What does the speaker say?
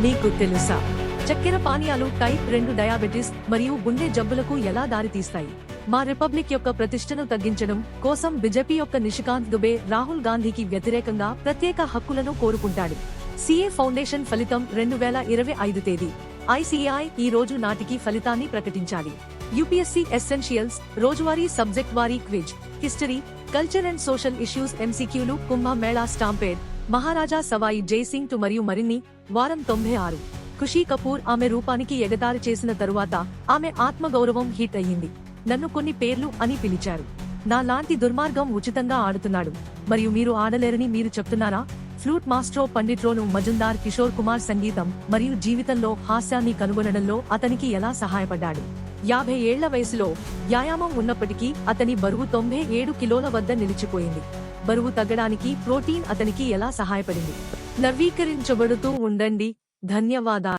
మీకు తెలుసా చక్కెర పానీయాలు టైప్ 2 డయాబెటిస్ మరియు గుండె జబ్బులకు ఎలా దారితీస్తాయి? మా రిపబ్లిక్ యొక్క ప్రతిష్టను తగ్గించడం కోసం బీజేపీ యొక్క నిషికాంత్ దుబే రాహుల్ గాంధీకి వ్యతిరేకంగా ప్రత్యేక హక్కులను కోరుకుంటాడు. సిఏ ఫౌండేషన్ ఫలితం 2025 తేదీ. ఐసిఐ ఈ రోజు నాటికి ఫలితాన్ని ప్రకటించాలి. యూపీఎస్సీ ఎసెన్షియల్స్ రోజువారీ సబ్జెక్ట్ వారీ quiz, history, culture and social issues ఎంసీక్యూలు, కుంభ మేళా స్టాంపేడ్, మహారాజా సవాయి జైసింగ్ టు మరియు మరిన్ని. వారం 96. ఖుషీ కపూర్ ఆమె రూపానికి ఎగతాళి చేసిన తరువాత ఆమె ఆత్మగౌరవం హిట్ అయ్యింది. నన్ను కొన్ని పేర్లు అని పిలిచారు. నా లాంటి దుర్మార్గం ఉచితంగా ఆడుతున్నాడు మరియు మీరు ఆడలేరని మీరు చెప్తున్నారా? ఫ్లూట్ మాస్ట్రో పండిట్రోను మజుందార్ కిషోర్ కుమార్ సంగీతం మరియు జీవితంలో హాస్యాన్ని కనుగొనడంలో అతనికి ఎలా సహాయపడ్డాడు? 50 ఏళ్ల వయసులో వ్యాయామం ఉన్నప్పటికీ అతని బరువు 97 కిలోల వద్ద నిలిచిపోయింది. బరువు తగ్గడానికి ప్రోటీన్ అతనికి ఎలా సహాయపడింది? నవీకరించబడుతూ ఉండండి. ధన్యవాదాలు.